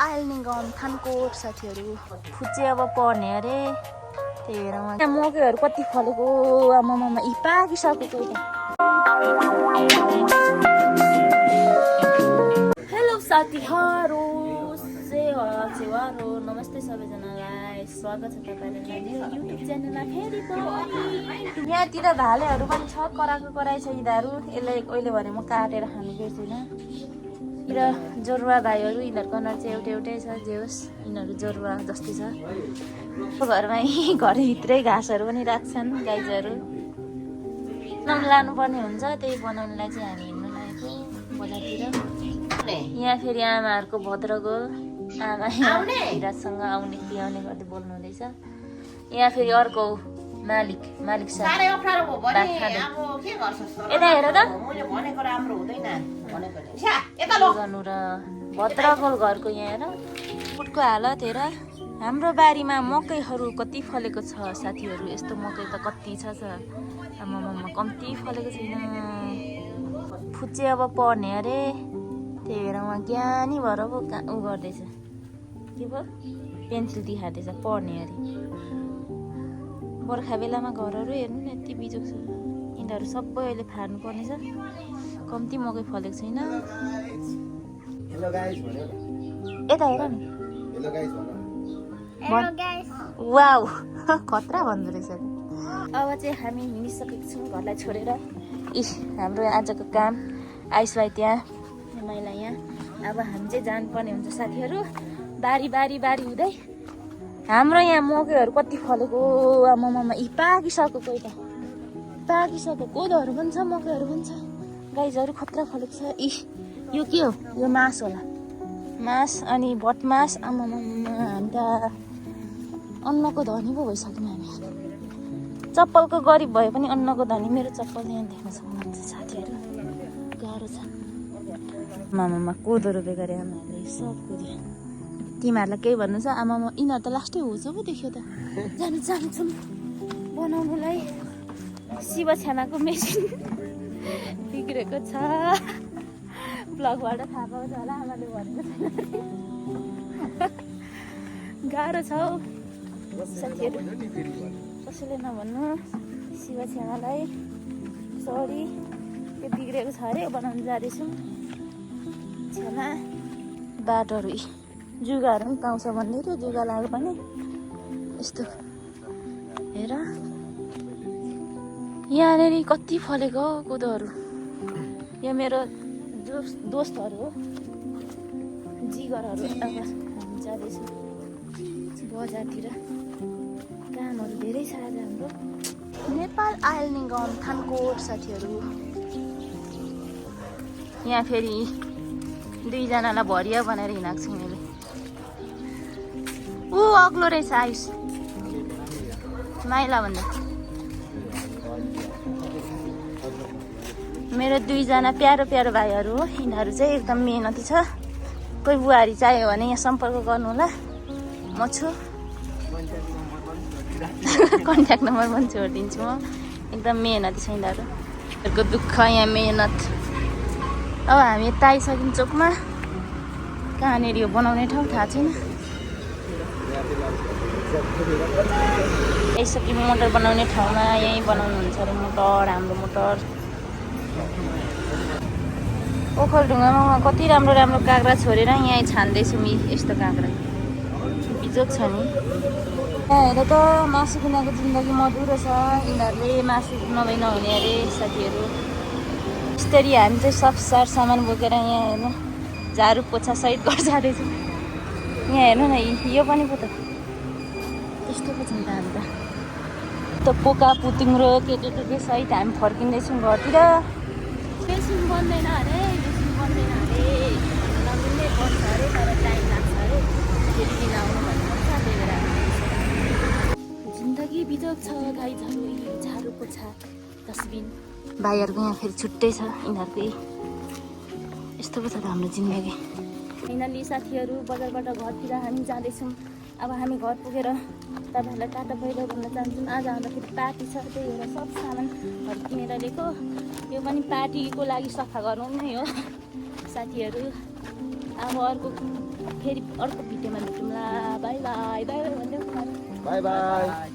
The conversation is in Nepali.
आइल्ने गाउँ थानकोट साथीहरू फुच्चे अब पर्ने अरे त्यही भएर यहाँ मकैहरू कति फलेको आमामा यी पाकिसकेको त। हेलो साथीहरू सेवारो नमस्ते सबैजनालाई स्वागत छ तपाईँलाई मेरो युट्युब च्यानलमा फेरि पनि। यहाँतिर भालेहरू पनि छ कराई छ यिनीहरू यसले अहिले भने म काटेर खानु बिर्सिनँ। र जोरुवा भाइहरू यिनीहरूको अनुहार चाहिँ एउटै छ जे होस् यिनीहरू जोरुवा जस्तै छ। घरमै घरभित्रै घाँसहरू पनि राख्छन् गाईहरू लानुपर्ने हुन्छ त्यही बनाउनलाई चाहिँ हामी हिँड्नु लागेको बजारतिर। यहाँ फेरि आमाहरूको भद्रगोल आमा हिराजसँग आउने कि आउने गर्दै बोल्नु हुँदैछ। यहाँ फेरि अर्को मालिक साहब यता हेर त गर्नु र भद्रगोल घरको यहाँ हेर फुटको हालत हेर। हाम्रो बारीमा मकैहरू कति फलेको छ साथीहरू। यस्तो मकै त कति छ आमामा कम्ती फलेको छैन। फुच्चे अब पर्ने अरे त्यही भएर उहाँ ज्ञानी भएर ऊ गर्दैछ के भयो पेन्सिल देखाउँदैछ पर्ने अरे। बर्खा बेलामा घरहरू हेर्नु न यति बिजोग छ। यिनीहरू सबै अहिले फार्नु पर्ने छ कम्ती मकै फलेको छैन। यता हेर नि वाउ खतरा भन्दो रहेछ। अब चाहिँ हामी हिँडिसकेको छौँ घरलाई छोडेर। हाम्रो आजको काम आइस भाइ त्यहाँ मैला यहाँ। अब हामी चाहिँ जानुपर्ने हुन्छ साथीहरू बारी हुँदै। हाम्रो यहाँ मकैहरू कति फलेको आमामा यी पाकिसकेको कोही त पाकिसकेको कोदोहरू पनि छ मकैहरू पनि छ गाईहरू खतरा फलेको छ। यो के हो यो मास होला मास अनि भटमास आमामा हामी त अन्नको धनी पो भइसक्यौँ हामी। चप्पलको गरिब भए पनि अन्नको धनी मेरो चप्पल यहाँ देख्न सक्नुहुन्छ साथीहरू। गाह्रो छ मामामा कोदो रोपे गरे आमाहरूले सब कोदो। तिमीहरूलाई केही भन्नु छ आमामा यिनीहरू त लास्टै हुन्छ पो देख्यो त। जान्छौँ बनाउनुलाई। शिव छ्यामाको मेसिन बिग्रेको छ ब्लगबाट थाहा पाउँछ होला आमाले भनेको छैन। गाह्रो छ हौ साथीहरू कसैले नभन्नु शिव छ्यामालाई सरी त्यो बिग्रेको छ अरे बनाउनु जाँदैछौँ। छ्यामा बाटोहरू जुगाहरू पनि पाउँछ भन्दै थियो जुगा लाग्यो भने यस्तो हेर यहाँनिर कति फलेको हो कोदोहरू। यो मेरो दोस्तहरू हो जिगरहरू। अब हामी जाँदैछौँ बजारतिर कामहरू धेरै छ आज हाम्रो। नेपाल आइल्ने गाउँ थानकोट साथीहरू। यहाँ फेरि दुईजनालाई भरिया बनाएर हिँडेको छु मैले। ऊ अग्लो रहेछ आयुष माइला भन्दा। मेरो दुईजना प्यारो भाइहरू हो यिनीहरू चाहिँ एकदम मेहनती छ। कोही बुहारी चाहियो भने यहाँ सम्पर्क गर्नु होला म छु। कन्ट्याक्ट नम्बर पनि छोडिदिन्छु म। एकदम मेहनती छ यिनीहरूको दुःख यहाँ मेहनत। अब हामी यता आइसक्यौँ चोकमा। कहाँनिर यो बनाउने ठाउँ थाहा छैन। आइसक्यौँ मोटर बनाउने ठाउँमा। यहीँ बनाउनुहुन्छ अरे मोटर हाम्रो मोटर। ओखलढुङ्गामा कति राम्रो काँक्रा छोडेर यहाँ छान्दैछौँ। यस्तो काँक्रा बिजोग छ नि। यहाँ हेर त मासु बिनाको जिन्दगी मधुरो छ। यिनीहरूले मासु नभई नहुने अरे साथीहरू। यस्तरी हामी चाहिँ सब सामान बोकेर यहाँ हेर्नु झाडु पोछा सहित घर जाँदैछौँ। यहाँ हेर्नु न यो पनि पो त त्यस्तो पो छ नि त हामी त पोका पुतिङ्रो के सहित हामी फर्किँदैछौँ घरतिर। मेसिन बन्दैन अरे नमिल्ने पर्छ अरे तर टाइम लाग्छ अरे फेरि दिन आउनु भन्नुहुन्छ। त्यही भएर जिन्दगी बिजोग छ गाईहरू झाडु पोछा डस्टबिन। भाइहरूको यहाँ फेरि छुट्टै छ यिनीहरूको यस्तो पो छ त हाम्रो जिन्दगी। फाइनली साथीहरू बजारबाट घरतिर हामी जाँदैछौँ। अब हामी घर पुगेर तपाईँहरूलाई टाटा पहिलो भन्न चाहन्छौँ। आज आउँदाखेरि पार्टी छ त्यही भएर सब सामानहरू किनेर ल्याएको। यो पनि पार्टीको लागि सफा गरौँ नै हो साथीहरू। अब अर्को फेरि अर्को भिडियोमा भेटौँला बाई बाई बाई बाई भन्दै बाई बाई